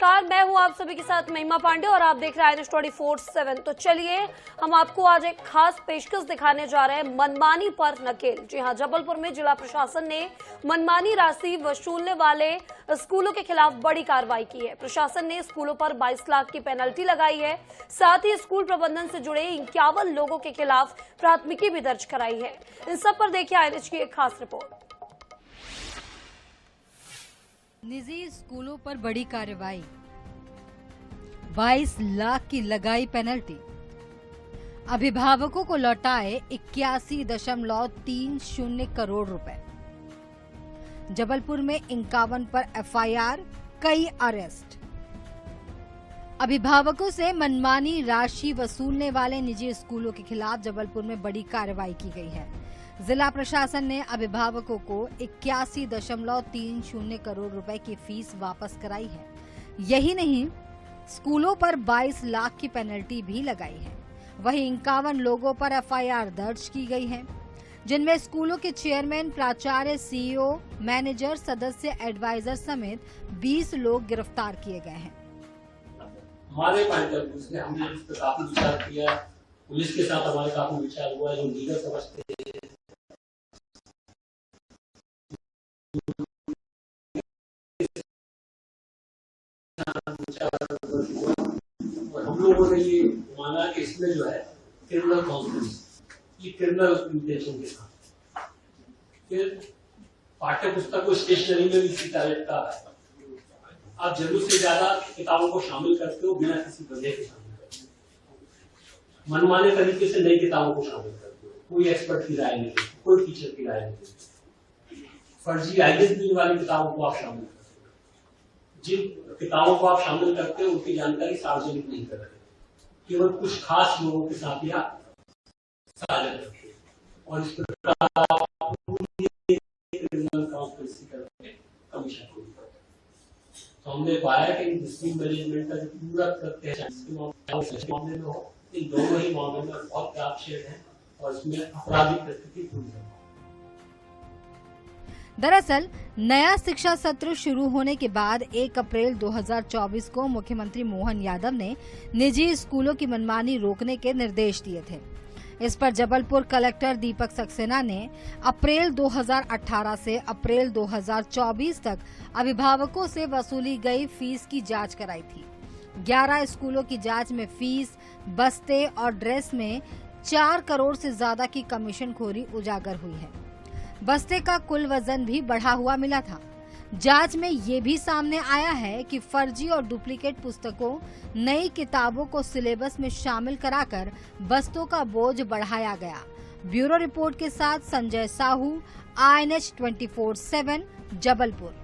नमस्कार, मैं हूं आप सभी के साथ महिमा पांडे और आप देख रहे हैं INS24/7। तो चलिए हम आपको आज एक खास पेशकश दिखाने जा रहे हैं, मनमानी पर नकेल। जी हां, जबलपुर में जिला प्रशासन ने मनमानी राशि वसूलने वाले स्कूलों के खिलाफ बड़ी कार्रवाई की है। प्रशासन ने स्कूलों पर 22 लाख की पेनल्टी लगाई है। साथ ही स्कूल प्रबंधन से जुड़े 51 लोगों के खिलाफ प्राथमिकी भी दर्ज कराई है। इन सब पर देखिए INS की एक खास रिपोर्ट। निजी स्कूलों पर बड़ी कार्रवाई, 22 लाख की लगाई पेनल्टी, अभिभावकों को लौटाए 81.30 करोड़ रुपए। जबलपुर में 51 पर FIR, कई अरेस्ट। अभिभावकों से मनमानी राशि वसूलने वाले निजी स्कूलों के खिलाफ जबलपुर में बड़ी कार्रवाई की गई है। जिला प्रशासन ने अभिभावकों को 81.30 करोड़ रुपए की फीस वापस कराई है। यही नहीं, स्कूलों पर 22 लाख की पेनल्टी भी लगाई है। वहीं 51 लोगों पर FIR दर्ज की गई है, जिनमें स्कूलों के चेयरमैन, प्राचार्य, CEO, मैनेजर, सदस्य, एडवाइजर समेत 20 लोग गिरफ्तार किए गए हैं। हमारे पॉइंट ऑफ व्यू से हमने इस पर काफी विचार किया, पुलिस के साथ हमारे काफी विचार हुआ, जो लीगल समझते हैं और हम लोगों ने ये माना कि इसमें जो है क्रिमिनल कॉन्फ्रेंस, ये क्रिमिनल इंटेंशन के साथ फिर पाठ्य पुस्तक को स्टेशनरी में भी इसी तरह का आप जरूरत से ज्यादा किताबों को शामिल करते हो बिना किसी वजह के शामिल करते हो, मनमाने तरीके से नई किताबों को शामिल करते हो, कोई एक्सपर्ट की राय नहीं, कोई टीचर की राय नहीं, फर्जी ISB वाली किताबों को आप शामिल करते हो। जिन किताबों को आप शामिल करते हो उनकी जानकारी सार्वजनिक नहीं कर रहे, केवल कुछ खास लोगों के साथ ही आप साझा करते हो और इस प्रकार कमीशन को भी करते। तो हमने पाया कि डिस्ट्रिक्ट मैनेजमेंट का जो पूरा मामले में हो, इन दोनों ही मामलों में बहुत छेद है और इसमें आपराधिक प्रकृति पूरी है। दरअसल नया शिक्षा सत्र शुरू होने के बाद 1 अप्रैल 2024 को मुख्यमंत्री मोहन यादव ने निजी स्कूलों की मनमानी रोकने के निर्देश दिए थे। इस पर जबलपुर कलेक्टर दीपक सक्सेना ने अप्रैल 2018 से अप्रैल 2024 तक अभिभावकों से वसूली गई फीस की जांच कराई थी। 11 स्कूलों की जांच में फीस, बस्ते और ड्रेस में 4 करोड़ से ज्यादा की कमीशनखोरी उजागर हुई है। बस्ते का कुल वजन भी बढ़ा हुआ मिला था। जांच में ये भी सामने आया है कि फर्जी और डुप्लीकेट पुस्तकों, नई किताबों को सिलेबस में शामिल कराकर बस्तों का बोझ बढ़ाया गया। ब्यूरो रिपोर्ट के साथ संजय साहू, INS24/7 जबलपुर।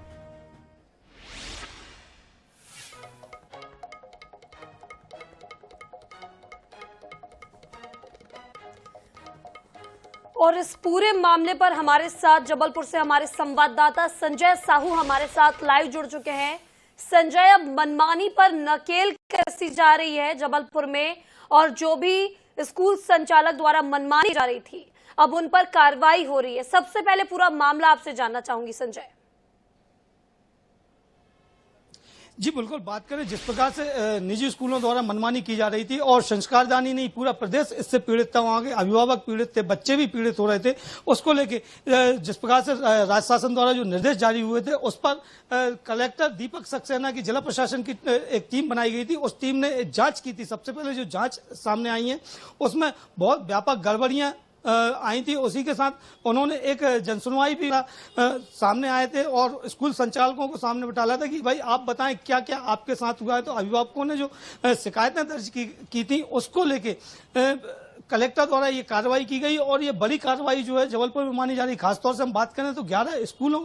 और इस पूरे मामले पर हमारे साथ जबलपुर से हमारे संवाददाता संजय साहू हमारे साथ लाइव जुड़ चुके हैं। संजय, अब मनमानी पर नकेल कसी जा रही है जबलपुर में और जो भी स्कूल संचालक द्वारा मनमानी जा रही थी, अब उन पर कार्रवाई हो रही है। सबसे पहले पूरा मामला आपसे जानना चाहूंगी संजय। जी बिल्कुल, बात करें जिस प्रकार से निजी स्कूलों द्वारा मनमानी की जा रही थी और संस्कारदानी नहीं पूरा प्रदेश इससे पीड़ित था, वहां के अभिभावक पीड़ित थे, बच्चे भी पीड़ित हो रहे थे, उसको लेके जिस प्रकार से राज्य शासन द्वारा जो निर्देश जारी हुए थे उस पर कलेक्टर दीपक सक्सेना की जिला प्रशासन की एक टीम बनाई गई थी। उस टीम ने जांच की थी। सबसे पहले जो जांच सामने आई है उसमें बहुत व्यापक गड़बड़ियां आई थी। उसी के साथ उन्होंने एक जनसुनवाई भी सामने आए थे और स्कूल संचालकों को सामने बिठाया था कि भाई आप बताएं क्या क्या आपके साथ हुआ है। तो अभिभावकों ने जो शिकायतें दर्ज की थी उसको लेके कलेक्टर द्वारा ये कार्रवाई की गई और ये बड़ी कार्रवाई जो है जबलपुर में मानी जा रही। खासतौर से हम बात करें तो 11 स्कूलों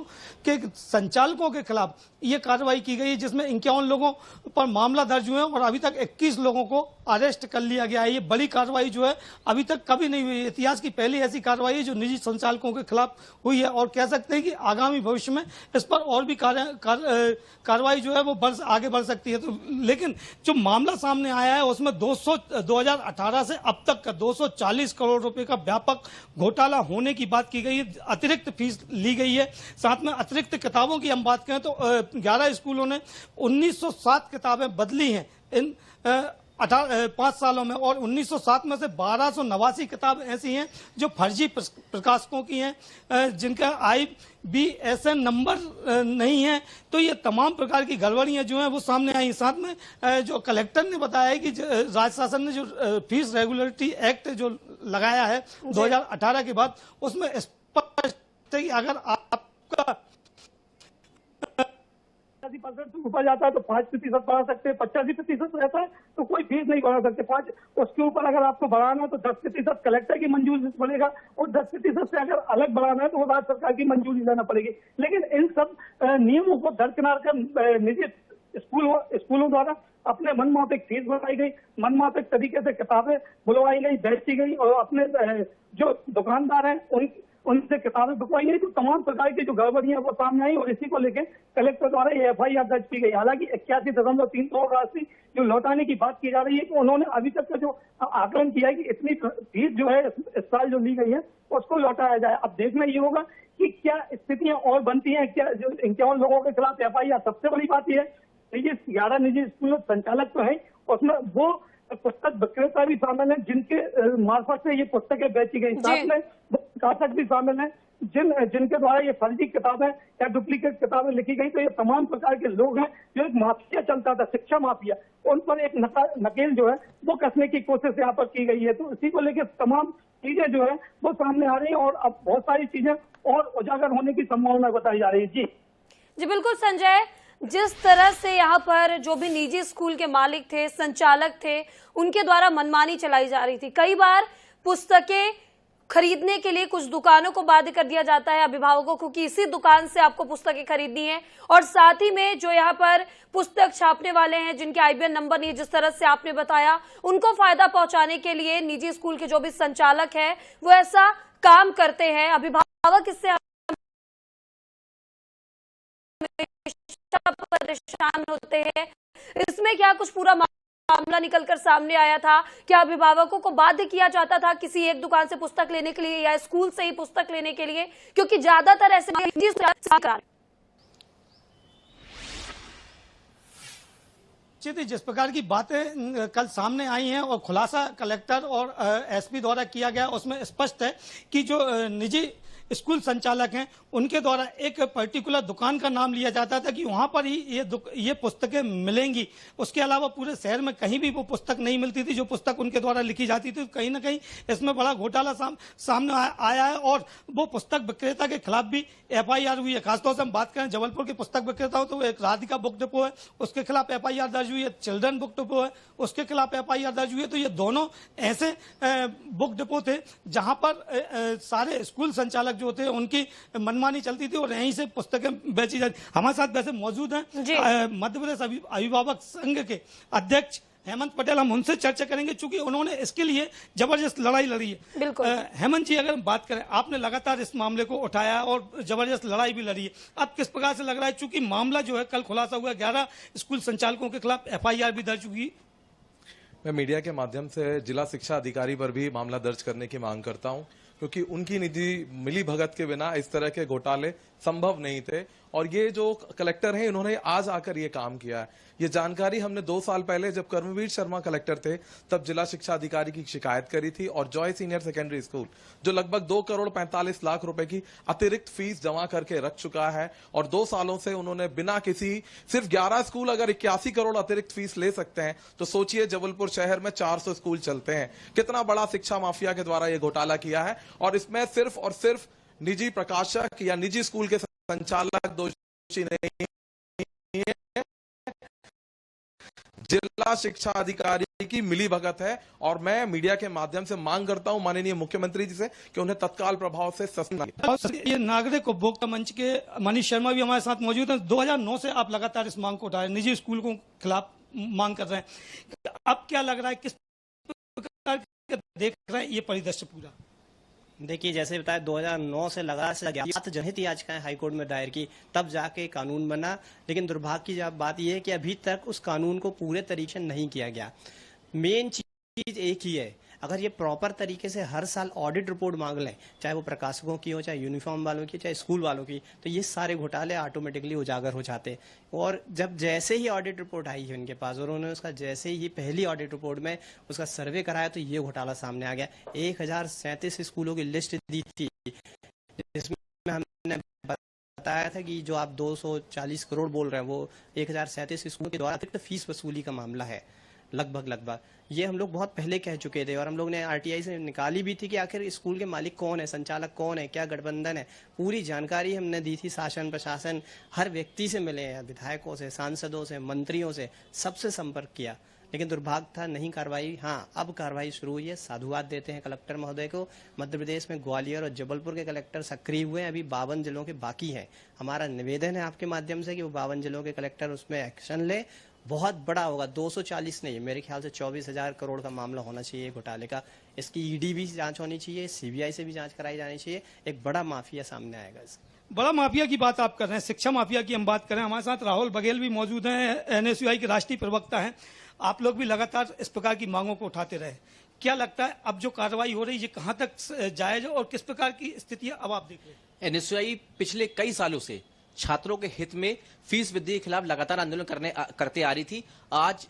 के संचालकों के खिलाफ ये कार्रवाई की गई, जिसमें 51 लोगों पर मामला दर्ज हुए और अभी तक 21 लोगों को अरेस्ट कर लिया गया है। ये बड़ी कार्रवाई जो है अभी तक कभी नहीं हुई, इतिहास की पहली ऐसी कार्रवाई है जो निजी संचालकों के खिलाफ हुई है और कह सकते हैं कि आगामी भविष्य में इस पर और भी कार्रवाई जो है वो आगे बढ़ सकती है। तो लेकिन जो मामला सामने आया है उसमें 2018 से अब तक का 240 करोड़ रुपए का व्यापक घोटाला होने की बात की गई है। अतिरिक्त फीस ली गई है। साथ में अतिरिक्त किताबों की हम बात करें तो 11 स्कूलों ने 1907 किताबें बदली हैं इन 5 सालों में, और 1907 में से 1289 किताब ऐसी हैं जो फर्जी प्रकाशकों की हैं, जिनका IBSN नंबर नहीं है। तो ये तमाम प्रकार की गड़बड़ियां जो हैं वो सामने आई। साथ में जो कलेक्टर ने बताया है कि राज्य शासन ने जो फीस रेगुलेटरी एक्ट जो लगाया है 2018 के बाद, उसमें स्पष्ट है कि अगर आपका 85% ऊपर जाता है तो 5% बढ़ा सकते हैं, 85% रहता है तो कोई फीस नहीं बढ़ा सकते। 5 उसके ऊपर अगर आपको बढ़ाना है तो 10% कलेक्टर की मंजूरी से बढ़ेगा, और 10% से अगर अलग बढ़ाना है तो वो राज्य सरकार की मंजूरी लेना पड़ेगी। लेकिन इन सब नियमों को दरकिनार कर निजी स्कूलों द्वारा अपने मनमाफिक फीस बढ़ाई गई, मनमाफिक तरीके से किताबें बुलवाई गई, बेची गई, और अपने जो दुकानदार हैं उनसे किताबें बिकवाई गई। तो तमाम प्रकार की जो गड़बड़ियां वो सामने आई, और इसी को लेकर कलेक्टर द्वारा ये FIR दर्ज की गई। हालांकि 81.3 करोड़ राशि जो लौटाने की बात की जा रही है, तो उन्होंने अभी तक का जो आकलन किया है कि इतनी फीस जो है इस साल जो ली गई है उसको लौटाया जाए। अब देखना ये होगा कि क्या स्थितियां और बनती हैं, क्या जो 51 लोगों के खिलाफ FIR। सबसे बड़ी बात यह है, 11 निजी स्कूल संचालक तो है, उसमें वो पुस्तक विक्रेता भी शामिल है जिनके मार्फत से ये पुस्तकें बेची गई। साथ में प्रकाशक भी शामिल है जिनके द्वारा ये फर्जी किताबें या डुप्लीकेट किताबें लिखी गई। तो ये तमाम प्रकार के लोग हैं जो एक माफिया चलता था, शिक्षा माफिया, उन पर एक नकेल जो है वो कसने की कोशिश यहाँ पर की गई है। तो इसी को लेकर तमाम चीजें जो है वो सामने आ रही है, और अब बहुत सारी चीजें और उजागर होने की संभावना बताई जा रही है। जी बिल्कुल संजय, जिस तरह से यहाँ पर जो भी निजी स्कूल के मालिक थे, संचालक थे, उनके द्वारा मनमानी चलाई जा रही थी। कई बार पुस्तकें खरीदने के लिए कुछ दुकानों को बाध्य कर दिया जाता है अभिभावकों को कि इसी दुकान से आपको पुस्तकें खरीदनी है, और साथ ही में जो यहाँ पर पुस्तक छापने वाले हैं जिनके IBN नंबर नहीं है, जिस तरह से आपने बताया, उनको फायदा पहुंचाने के लिए निजी स्कूल के जो भी संचालक है वो ऐसा काम करते हैं। अभिभावक इससे परेशान होते हैं। इसमें क्या कुछ पूरा मामला निकलकर सामने आया था? क्या अभिभावकों को बाध्य किया जाता था किसी एक दुकान से पुस्तक लेने के लिए या स्कूल से ही पुस्तक लेने के लिए? क्योंकि ज्यादातर ऐसे जिस प्रकार की बातें कल सामने आई हैं और खुलासा कलेक्टर और SP द्वारा किया गया, उसमें स्पष्ट है कि जो निजी स्कूल संचालक हैं उनके द्वारा एक पर्टिकुलर दुकान का नाम लिया जाता था कि वहां पर ही ये पुस्तकें मिलेंगी। उसके अलावा पूरे शहर में कहीं भी वो पुस्तक नहीं मिलती थी जो पुस्तक उनके द्वारा लिखी जाती थी। कहीं ना कहीं इसमें बड़ा घोटाला सामने आया है, और वो पुस्तक विक्रेता के खिलाफ भी FIR हुई है। खासतौर से हम बात करें जबलपुर के पुस्तक विक्रेता हो तो एक राधिका बुक डिपो है, उसके खिलाफ FIR दर्ज हुई है। चिल्ड्रन बुक डिपो है, उसके खिलाफ FIR दर्ज हुई है। तो ये दोनों ऐसे बुक डिपो थे जहां पर सारे स्कूल संचालक जो थे उनकी मनमानी चलती थी और यहीं से पुस्तकें बेची जाती। हमारे साथ वैसे मौजूद हैं मध्य प्रदेश अभिभावक संघ के अध्यक्ष हेमंत पटेल। हम उनसे चर्चा करेंगे चूंकि उन्होंने इसके लिए जबरदस्त लड़ाई लड़ी है। बिल्कुल हेमंत जी, अगर बात करें, आपने लगातार इस मामले को उठाया और जबरदस्त लड़ाई भी लड़ी है, अब किस प्रकार से लग रहा है? चूंकि मामला जो है कल खुलासा हुआ, 11 स्कूल संचालकों के खिलाफ FIR भी दर्ज हुई। मैं मीडिया के माध्यम से जिला शिक्षा अधिकारी पर भी मामला दर्ज करने की मांग करता हूं, क्योंकि उनकी निजी मिली भगत के बिना इस तरह के घोटाले संभव नहीं थे। और ये जो कलेक्टर हैं इन्होंने आज आकर ये काम किया है। ये जानकारी हमने 2 साल पहले जब कर्मवीर शर्मा कलेक्टर थे तब जिला शिक्षा अधिकारी की शिकायत करी थी, और जॉय सीनियर सेकेंडरी स्कूल जो लगभग 2 करोड़ 45 लाख रुपए की अतिरिक्त फीस जमा करके रख चुका है, और 2 सालों से उन्होंने बिना किसी, सिर्फ 11 स्कूल अगर 81 करोड़ अतिरिक्त फीस ले सकते हैं तो सोचिए जबलपुर शहर में 400 स्कूल चलते हैं, कितना बड़ा शिक्षा माफिया के द्वारा यह घोटाला किया है। और इसमें सिर्फ और सिर्फ निजी प्रकाशक या निजी स्कूल के संचालक दोषी नहीं है, जिला शिक्षा अधिकारी की मिली भगत है। और मैं मीडिया के माध्यम से मांग करता हूं माननीय मुख्यमंत्री जी से कि उन्हें तत्काल प्रभाव से ये नागरिक उपभोक्ता मंच के मनीष शर्मा भी हमारे साथ मौजूद हैं। 2009 से आप लगातार इस मांग को उठा रहे हैं, निजी स्कूल के खिलाफ मांग कर रहे हैं। अब क्या लग रहा है, किस प्रकार देख रहे हैं ये परिदृश्य पूरा? देखिए, जैसे बताया 2009 से लगातार जनहित याचिकाएं हाईकोर्ट में दायर की, तब जाके कानून बना। लेकिन दुर्भाग्य की बात यह है कि अभी तक उस कानून को पूरे तरीके से नहीं किया गया। मेन चीज एक ही है, अगर ये प्रॉपर तरीके से हर साल ऑडिट रिपोर्ट मांग लें, चाहे वो प्रकाशकों की हो, चाहे यूनिफॉर्म वालों की, चाहे स्कूल वालों की, तो ये सारे घोटाले ऑटोमेटिकली उजागर हो जाते। और जब जैसे ही ऑडिट रिपोर्ट आई है उनके पास और उन्होंने उसका जैसे ही पहली ऑडिट रिपोर्ट में उसका सर्वे कराया तो ये घोटाला सामने आ गया। 1037 स्कूलों की लिस्ट दी थी, जिसमें हमने बताया था कि जो आप 240 करोड़ बोल रहे हैं वो 1037 स्कूलों के द्वारा अतिरिक्त फीस वसूली का मामला है। लगभग ये हम लोग बहुत पहले कह चुके थे और हम लोग ने आरटीआई से निकाली भी थी कि आखिर स्कूल के मालिक कौन है, संचालक कौन है, क्या गठबंधन है, पूरी जानकारी हमने दी थी। शासन प्रशासन हर व्यक्ति से मिले हैं, विधायकों से, सांसदों से, मंत्रियों से, सबसे संपर्क किया, लेकिन दुर्भाग्य था नहीं कार्रवाई। हाँ, अब कार्रवाई शुरू हुई है। साधुवाद देते हैं कलेक्टर महोदय को। मध्य प्रदेश में ग्वालियर और जबलपुर के कलेक्टर सक्रिय हुए हैं, अभी 52 जिलों के बाकी हैं। हमारा निवेदन है आपके माध्यम से कि वो 52 जिलों के कलेक्टर उसमें एक्शन ले। बहुत बड़ा होगा, 240 नहीं, मेरे ख्याल से 24,000 करोड़ का मामला होना चाहिए घोटाले का। इसकी ईडी भी जांच होनी चाहिए, सीबीआई से भी जांच कराई जानी चाहिए। एक बड़ा माफिया सामने आएगा इसका। बड़ा माफिया की बात आप कर रहे हैं, शिक्षा माफिया की हम बात करें। हमारे साथ राहुल बघेल भी मौजूद हैं, एनएसयूआई के राष्ट्रीय प्रवक्ता हैं। आप लोग भी लगातार इस प्रकार की मांगों को उठाते रहे, क्या लगता है अब जो कार्रवाई हो रही है ये कहां तक जायज है और किस प्रकार की स्थितियां अब आप देख रहे हैं? एनएसयूआई पिछले कई सालों से छात्रों के हित में फीस वृद्धि के खिलाफ लगातार आंदोलन करते आ रही थी। आज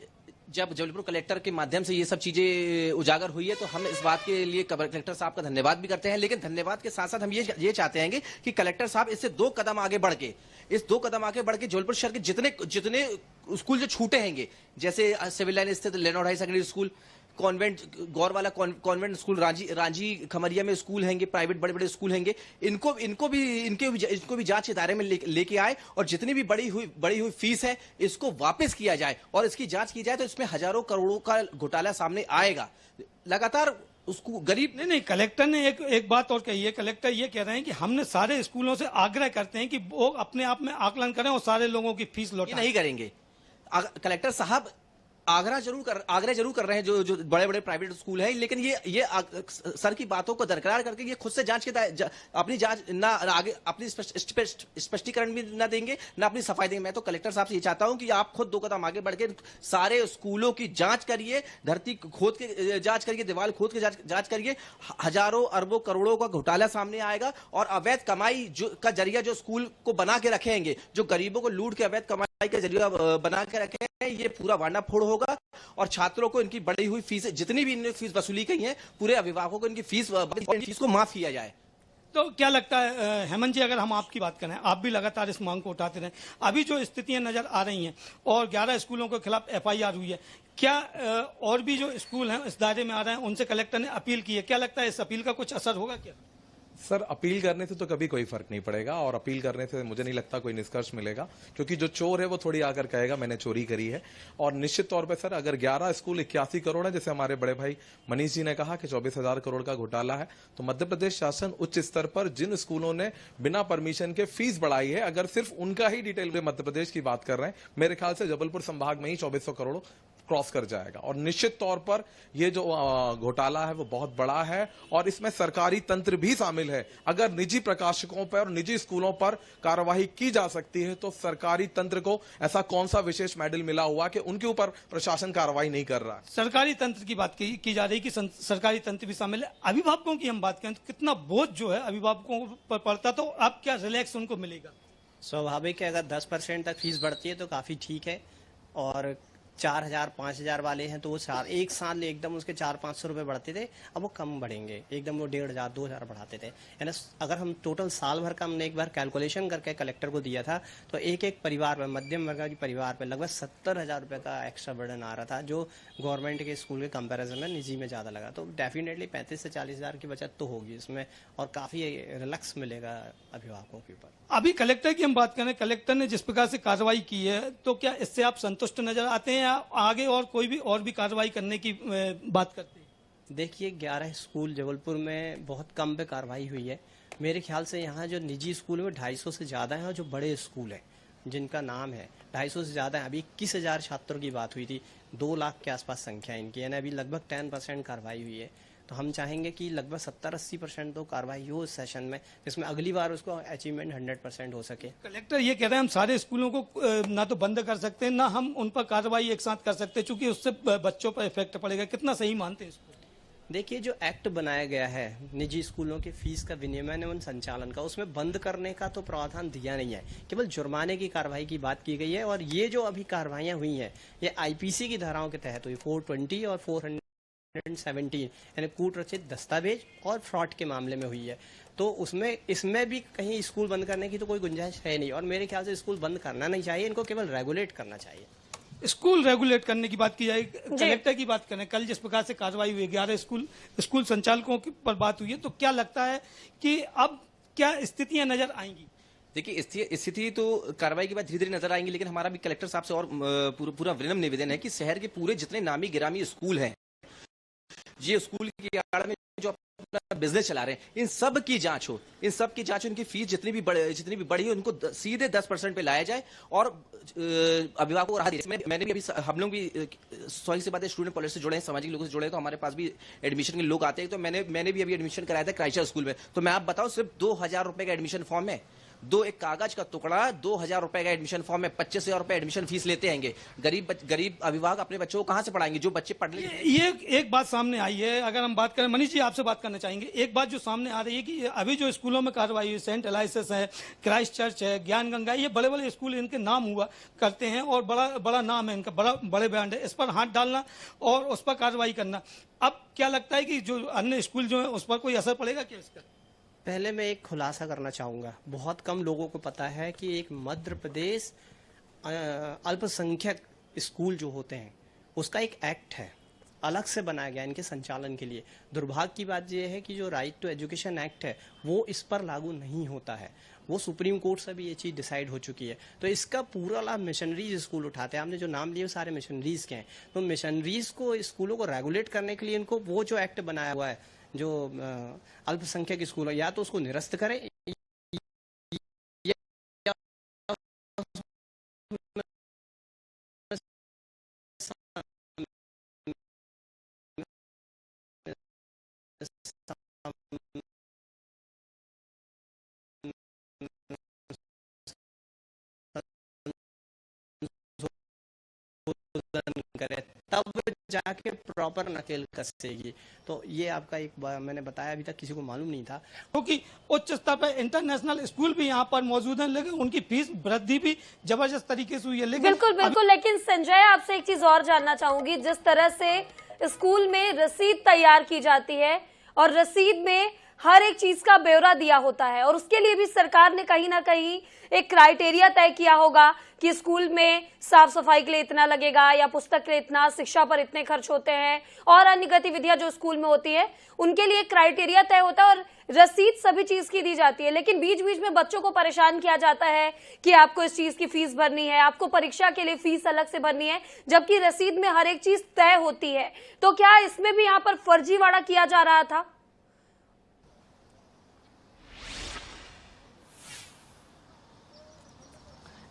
जब जबलपुर कलेक्टर के माध्यम से ये सब चीजें उजागर हुई है तो हम इस बात के लिए कलेक्टर साहब का धन्यवाद भी करते हैं, लेकिन धन्यवाद के साथ साथ हम ये चाहते हैं कि कलेक्टर साहब इससे 2 कदम आगे बढ़ के जबलपुर शहर के जितने स्कूल जो छूटे हैंगे, जैसे सिविल लाइन स्थित लेनोड हाई सेकेंडरी स्कूल, कॉन्वेंट गौर वाला कॉन्वेंट स्कूल, रांझी खमरिया में स्कूल हैंगे, प्राइवेट बड़े स्कूल हैंगे, इनको भी जांच के दायरे में लेके आए और जितनी भी बढ़ी हुई फीस है इसको वापस किया जाए और इसकी जांच की जाए तो इसमें हजारों करोड़ों का घोटाला सामने आएगा। लगातार उसको गरीब नहीं, कलेक्टर ने एक बात और कही है। कलेक्टर ये कह रहे हैं कि हमने सारे स्कूलों से आग्रह करते हैं कि वो अपने आप में आकलन करें और सारे लोगों की फीस लौटाएं। नहीं करेंगे। कलेक्टर साहब आग्रह जरूर कर रहे हैं जो बड़े प्राइवेट स्कूल हैं, लेकिन ये सर की बातों को दरकिनार करके ये खुद से जांच के अपनी जांच ना आगे अपनी स्पष्टीकरण भी ना देंगे ना अपनी सफाई देंगे। मैं तो कलेक्टर साहब से ये चाहता हूं कि आप खुद 2 कदम आगे बढ़ के सारे स्कूलों की जांच करिए, धरती खोद के जांच करिए, दीवार खोद के जांच करिए। हजारों अरबों करोड़ों का घोटाला सामने आएगा और अवैध कमाई का जरिया जो स्कूल को बना के रखेंगे, जो गरीबों को लूट के अवैध कमाई का जरिया बना के रखे, ये पूरा वांडाफोड़ होगा और छात्रों को इनकी बढ़ी हुई फीस, जितनी भी इन्होंने फीस वसूली की है, पूरे अभिभावकों को इनकी फीस को माफ किया जाए। तो क्या लगता है हेमंत जी, अगर हम आपकी बात करें, आप भी लगातार इस मांग को उठाते रहे, अभी जो स्थितियां नजर आ रही हैं और 11 स्कूलों के खिलाफ एफआईआर हुई है, क्या और भी जो स्कूल हैं इस दायरे में आ रहे हैं उनसे कलेक्टर ने अपील की है, क्या लगता है इस अपील का कुछ असर होगा क्या? सर, अपील करने से तो कभी कोई फर्क नहीं पड़ेगा और अपील करने से मुझे नहीं लगता कोई निष्कर्ष मिलेगा, क्योंकि जो चोर है वो थोड़ी आकर कहेगा मैंने चोरी करी है। और निश्चित तौर पे सर, अगर 11 स्कूल 81 करोड़ है, जैसे हमारे बड़े भाई मनीष जी ने कहा कि 24,000 करोड़ का घोटाला है, तो मध्य प्रदेश शासन उच्च स्तर पर जिन स्कूलों ने बिना परमिशन के फीस बढ़ाई है, अगर सिर्फ उनका ही डिटेल में मध्य प्रदेश की बात कर रहे हैं, मेरे ख्याल से जबलपुर संभाग में ही 2400 करोड़ क्रॉस कर जाएगा। और निश्चित तौर पर ये जो घोटाला है वो बहुत बड़ा है और इसमें सरकारी तंत्र भी शामिल है। अगर निजी प्रकाशकों पर और निजी स्कूलों पर कार्रवाई की जा सकती है तो सरकारी तंत्र को ऐसा कौन सा विशेष मेडल मिला हुआ कि उनके ऊपर प्रशासन कार्रवाई नहीं कर रहा है? सरकारी तंत्र की बात की जा रही कि सरकारी तंत्र भी शामिल है। अभिभावकों की हम बात करें तो कितना बोझ जो है अभिभावकों पर पड़ता, तो अब क्या रिलैक्स उनको मिलेगा? स्वाभाविक है, अगर 10% तक फीस बढ़ती है तो काफी ठीक है और 4,000 5,000 वाले हैं तो वो एक साल एकदम उसके 400-500 रुपए बढ़ते थे, अब वो कम बढ़ेंगे, एकदम वो 1,500 2,000 बढ़ाते थे। यानी अगर हम टोटल साल भर का हमने एक बार कैलकुलेशन करके कलेक्टर को दिया था तो एक परिवार में, मध्यम वर्ग के परिवार पे लगभग 70,000 रुपए का एक्स्ट्रा बर्डन आ रहा था, जो गवर्नमेंट के स्कूल के कंपेरिजन में निजी में ज्यादा लगा। तो डेफिनेटली 35 से 40,000 की बचत तो होगी इसमें और काफी रिलैक्स मिलेगा अभिभावकों के ऊपर। अभी कलेक्टर की हम बात करें, कलेक्टर ने जिस प्रकार से कार्रवाई की है तो क्या इससे आप संतुष्ट नजर आते हैं या आगे और कोई भी कार्रवाई करने की बात करते हैं? देखिए, 11 स्कूल जबलपुर में बहुत कम पे कार्रवाई हुई है। मेरे ख्याल से यहाँ जो निजी स्कूल है 250 से ज्यादा है और जो बड़े स्कूल है जिनका नाम है 250 से ज्यादा है। अभी 21,000 छात्रों की बात हुई थी, 2 लाख के आसपास संख्या इनकी, यानी अभी लगभग 10% कार्रवाई हुई है। तो हम चाहेंगे कि लगभग 70-80% तो कार्रवाई हो इस सेशन में, जिसमें अगली बार उसको अचीवमेंट 100% हो सके। कलेक्टर ये कह रहे हैं हम सारे स्कूलों को ना तो बंद कर सकते हैं ना हम उन पर कार्रवाई एक साथ कर सकते हैं, चूंकि उससे बच्चों पर इफेक्ट पड़ेगा। कितना सही मानते हैं इसको? देखिए, जो एक्ट बनाया गया है निजी स्कूलों के फीस का विनियमन एवं संचालन का, उसमें बंद करने का तो प्रावधान दिया नहीं है, केवल जुर्माने की कार्रवाई की बात की गई है। और ये जो अभी कार्रवाइयां हुई हैं, ये आईपीसी की धाराओं के तहत हुई, 420 और 417 यानी कूट रचित दस्तावेज और फ्रॉड के मामले में हुई है। तो उसमें इसमें भी कहीं स्कूल बंद करने की तो कोई गुंजाइश है नहीं, और मेरे ख्याल से स्कूल बंद करना नहीं चाहिए, इनको केवल रेगुलेट करना चाहिए। स्कूल रेगुलेट करने की बात की जाए, कलेक्टर की बात करें, कल जिस प्रकार से कार्रवाई हुई 11 स्कूल संचालकों पर बात हुई है, तो क्या लगता है कि अब क्या स्थितियां नजर आएंगी? देखिए, स्थिति तो कार्रवाई के बाद धीरे धीरे नजर आएंगी, लेकिन हमारा भी कलेक्टर साहब से और पूरा विनम्र निवेदन है कि शहर के पूरे जितने नामी गिरामी स्कूल हैं, ये स्कूल की आड़ में जो अपना बिजनेस चला रहे हैं, इन सब की जांच हो, उनकी फीस जितनी भी बड़ी है, उनको सीधे 10% पे लाया जाए और अभिभावकों को राहत दी। मैंने भी अभी, हम लोग भी सॉरी से बात है, स्टूडेंट पॉलिसी से जुड़े हैं, सामाजिक लोगों से जुड़े हैं, तो हमारे पास भी एडमिशन के लोग आते हैं। तो मैंने भी अभी एडमिशन कराया था क्राइस्ट स्कूल में। तो मैं आप बताऊं, सिर्फ 2000 रुपए का एडमिशन फॉर्म है, एक कागज का टुकड़ा, 2000 रुपए का एडमिशन फॉर्म में 25,000 रुपए एडमिशन फीस लेते हैं। गरीब अभिभावक अपने बच्चों को कहां से पढ़ाएंगे, जो बच्चे पढ़ ले। ये एक बात सामने आई है, अगर हम बात करें, मनीष जी आपसे बात करना चाहेंगे, एक बात जो सामने आ रही है कि अभी जो स्कूलों में कार्रवाई हुई, सेंट एलाइसिस है, क्राइस्ट चर्च है, ज्ञान गंगा, ये बड़े बड़े स्कूल, इनके नाम हुआ करते हैं और बड़ा नाम है इनका, बड़े ब्रांड है, इस पर हाथ डालना और उस पर कार्रवाई करना, अब क्या लगता है कि जो अन्य स्कूल जो है उस पर कोई असर पड़ेगा क्या इसका? पहले मैं एक खुलासा करना चाहूँगा, बहुत कम लोगों को पता है कि एक मध्य प्रदेश अल्पसंख्यक स्कूल जो होते हैं, उसका एक एक्ट है, अलग से बनाया गया इनके संचालन के लिए। दुर्भाग्य की बात यह है कि जो राइट टू एजुकेशन एक्ट है, वो इस पर लागू नहीं होता है। वो सुप्रीम कोर्ट से भी ये चीज़ डिसाइड हो चुकी है। तो इसका पूरा लाभ मिशनरीज स्कूल उठाते हैं। हमने जो नाम लिए सारे मिशनरीज के हैं। तो मिशनरीज को, स्कूलों को रेगुलेट करने के लिए इनको वो जो एक्ट बनाया हुआ है, जो अल्पसंख्यक स्कूल है, या तो उसको निरस्त करें करे, तब जाके प्रॉपर नकेल कसेगी। तो ये आपका एक मैंने बताया, अभी तक किसी को मालूम नहीं था। क्योंकि उच्च स्तर पर इंटरनेशनल स्कूल भी यहाँ पर मौजूद हैं, लेकिन उनकी फीस वृद्धि भी जबरदस्त तरीके से हुई है। लेकिन बिल्कुल, लेकिन संजय, आपसे एक चीज और जानना चाहूंगी, जिस तरह से स्कूल में रसीद तैयार की जाती है और रसीद में हर एक चीज का ब्यौरा दिया होता है, और उसके लिए भी सरकार ने कहीं ना कहीं एक क्राइटेरिया तय किया होगा कि स्कूल में साफ सफाई के लिए इतना लगेगा, या पुस्तक के लिए इतना, शिक्षा पर इतने खर्च होते हैं, और अन्य गतिविधियां जो स्कूल में होती है उनके लिए क्राइटेरिया तय होता है और रसीद सभी चीज की दी जाती है। लेकिन बीच बीच में बच्चों को परेशान किया जाता है कि आपको इस चीज की फीस भरनी है, आपको परीक्षा के लिए फीस अलग से भरनी है, जबकि रसीद में हर एक चीज तय होती है। तो क्या इसमें भी यहाँ पर फर्जीवाड़ा किया जा रहा था?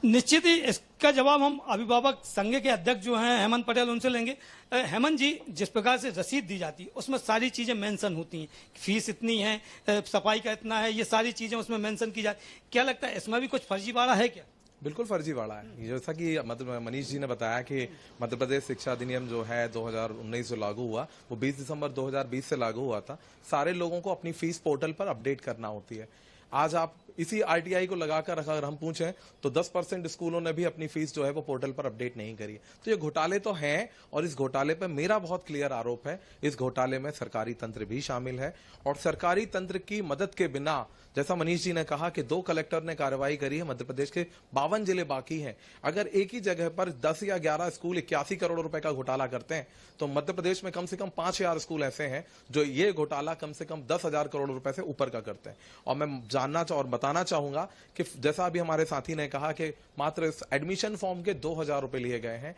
निश्चित ही इसका जवाब हम अभिभावक संघ के अध्यक्ष जो हैं हेमंत पटेल, उनसे लेंगे। हेमंत जी, जिस प्रकार से रसीद दी जाती है उसमें सारी चीजें मेंशन होती हैं, फीस इतनी है, सफाई का इतना है, ये सारी चीजें उसमें मेंशन की जाती, क्या लगता है इसमें भी कुछ फर्जीवाड़ा है क्या? बिल्कुल फर्जीवाड़ा है। जैसा कि मनीष जी ने बताया कि मध्य प्रदेश शिक्षा अधिनियम जो है 2019 से लागू हुआ, वो 20 दिसंबर 2020 से लागू हुआ था। सारे लोगों को अपनी फीस पोर्टल पर अपडेट करना होती है। आज आप इसी आरटीआई को लगाकर अगर हम पूछें तो 10% स्कूलों ने भी अपनी फीस जो है वो पोर्टल पर अपडेट नहीं करी है। तो ये घोटाले तो हैं, और इस घोटाले पर मेरा बहुत क्लियर आरोप है, इस घोटाले में सरकारी तंत्र भी शामिल है। और सरकारी तंत्र की मदद के बिना, जैसा मनीष जी ने कहा कि 2 कलेक्टर ने कार्रवाई करी है, मध्य प्रदेश के 52 जिले बाकी हैं। अगर एक ही जगह पर 10 या 11 स्कूल 81 करोड़ रुपए का घोटाला करते हैं, तो मध्य प्रदेश में कम से कम 5000 स्कूल ऐसे हैं जो ये घोटाला कम से कम 10,000 करोड़ रुपए से ऊपर का करते हैं। और मैं जानना और बताना चाहूंगा कि जैसा अभी हमारे साथी ने कहा कि मात्र एडमिशन फॉर्म के 2000 रुपए लिए गए हैं।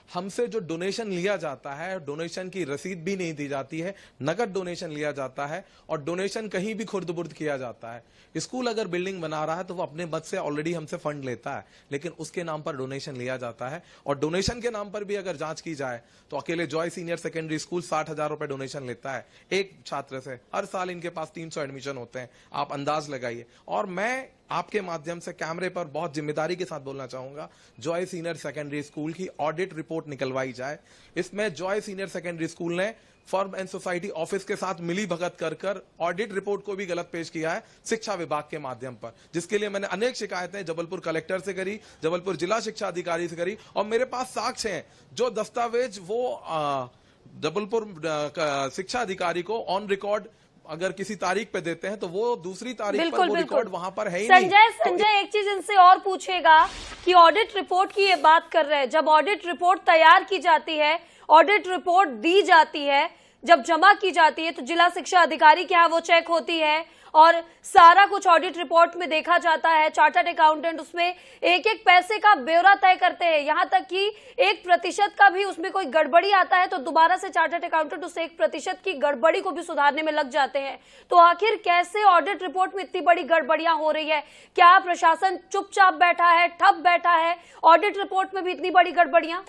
हमसे जो डोनेशन लिया जाता है, डोनेशन की रसीद भी नहीं दी जाती है, नकद डोनेशन लिया जाता है, और डोनेशन कहीं भी खुर्द-बुर्द किया जाता है। स्कूल अगर बिल्डिंग बना रहा है तो वो अपने मत से ऑलरेडी हमसे फंड लेता है, लेकिन उसके नाम पर डोनेशन लिया जाता है। और डोनेशन के नाम पर भी अगर जांच की जाए तो अकेले जॉय सीनियर सेकेंडरी स्कूल 60,000 रुपए डोनेशन लेता है एक छात्र से। हर साल इनके पास 300 एडमिशन होते हैं, आप अंदाज लगाइए। और मैं आपके माध्यम से कैमरे पर बहुत जिम्मेदारी के साथ बोलना चाहूंगा, जॉय सीनियर सेकेंडरी स्कूल की ऑडिट रिपोर्ट निकलवाई जाए। इसमें जॉय सीनियर सेकेंडरी स्कूल ने फर्म एंड सोसाइटी ऑफिस के साथ मिली भगत कर ऑडिट रिपोर्ट को भी गलत पेश किया है शिक्षा विभाग के माध्यम पर, जिसके लिए मैंने अनेक शिकायतें जबलपुर कलेक्टर से करी, जबलपुर जिला शिक्षा अधिकारी से करी, और मेरे पास साक्ष्य हैं। जो दस्तावेज वो जबलपुर शिक्षा अधिकारी को ऑन रिकॉर्ड अगर किसी तारीख पे देते हैं तो वो दूसरी तारीख पर वो रिकॉर्ड वहां पर है ही नहीं। संजय एक चीज इनसे और पूछेगा कि ऑडिट रिपोर्ट की ये बात कर रहे हैं, जब ऑडिट रिपोर्ट तैयार की जाती है, ऑडिट रिपोर्ट दी जाती है, जब जमा की जाती है तो जिला शिक्षा अधिकारी के यहाँ वो चेक होती है और सारा कुछ ऑडिट रिपोर्ट में देखा जाता है। चार्टर्ड अकाउंटेंट उसमें एक एक पैसे का ब्यौरा तय करते हैं, यहाँ तक कि 1% का भी उसमें कोई गड़बड़ी आता है तो दोबारा से चार्टर्ड अकाउंटेंट उस 1% की गड़बड़ी को भी सुधारने में लग जाते हैं। तो आखिर कैसे ऑडिट रिपोर्ट में इतनी बड़ी गड़बड़ियां हो रही है? क्या प्रशासन चुपचाप बैठा है, ठप बैठा है? ऑडिट रिपोर्ट में भी इतनी बड़ी गड़बड़ियां?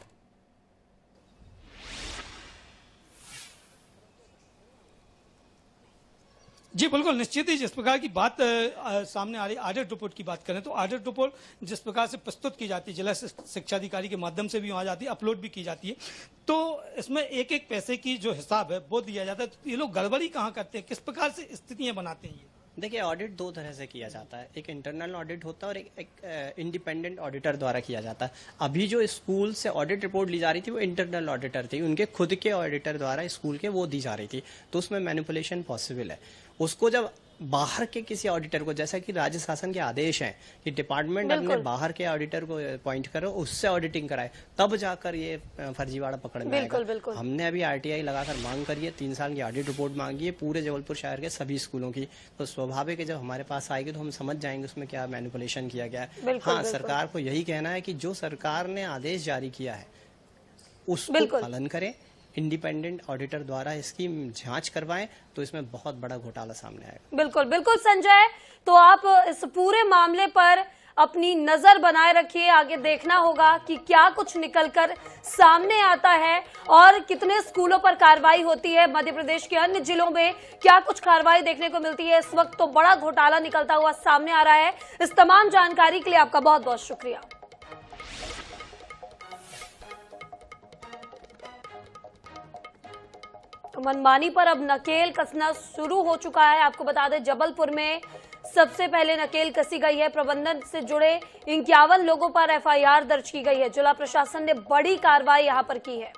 जी बिल्कुल, निश्चित ही जिस प्रकार की बात सामने आ रही, ऑडिट रिपोर्ट की बात करें तो ऑडिट रिपोर्ट जिस प्रकार से प्रस्तुत की जाती है जिला शिक्षा अधिकारी के माध्यम से भी वहां जाती है, अपलोड भी की जाती है, तो इसमें एक एक पैसे की जो हिसाब है वो दिया जाता है। तो ये लोग गड़बड़ी कहाँ करते हैं, किस प्रकार से स्थितियां बनाते हैं? ये देखिए, ऑडिट दो तरह से किया जाता है, एक इंटरनल ऑडिट होता है और एक इंडिपेंडेंट ऑडिटर द्वारा किया जाता है। अभी जो स्कूल से ऑडिट रिपोर्ट ली जा रही थी वो इंटरनल ऑडिटर थी, उनके खुद के ऑडिटर द्वारा स्कूल के वो दी जा रही थी, तो उसमें मैनिपुलेशन पॉसिबल है। उसको जब बाहर के किसी ऑडिटर को, जैसा कि राज्य शासन के आदेश हैं कि डिपार्टमेंट अपने बाहर के ऑडिटर को अपॉइंट करो, उससे ऑडिटिंग कराए, तब जाकर ये फर्जीवाड़ा पकड़ में आएगा। हमने अभी आरटीआई लगाकर मांग करी है, 3 साल की ऑडिट रिपोर्ट मांगी है पूरे जबलपुर शहर के सभी स्कूलों की, तो स्वाभाविक है जब हमारे पास आएगी तो हम समझ जाएंगे उसमें क्या मैनिपुलेशन किया गया है। हाँ, सरकार को यही कहना है कि जो सरकार ने आदेश जारी किया है उसको पालन करें, इंडिपेंडेंट ऑडिटर द्वारा इसकी जांच करवाएं, तो इसमें बहुत बड़ा घोटाला सामने आएगा। बिल्कुल बिल्कुल संजय, तो आप इस पूरे मामले पर अपनी नजर बनाए रखिए, आगे देखना होगा कि क्या कुछ निकलकर सामने आता है और कितने स्कूलों पर कार्रवाई होती है। मध्य प्रदेश के अन्य जिलों में क्या कुछ कार्रवाई देखने को मिलती है। इस वक्त तो बड़ा घोटाला निकलता हुआ सामने आ रहा है। इस तमाम जानकारी के लिए आपका बहुत बहुत शुक्रिया। तो मनमानी पर अब नकेल कसना शुरू हो चुका है। आपको बता दें, जबलपुर में सबसे पहले नकेल कसी गई है। प्रबंधन से जुड़े 51 लोगों पर एफआईआर दर्ज की गई है। जिला प्रशासन ने बड़ी कार्रवाई यहां पर की है।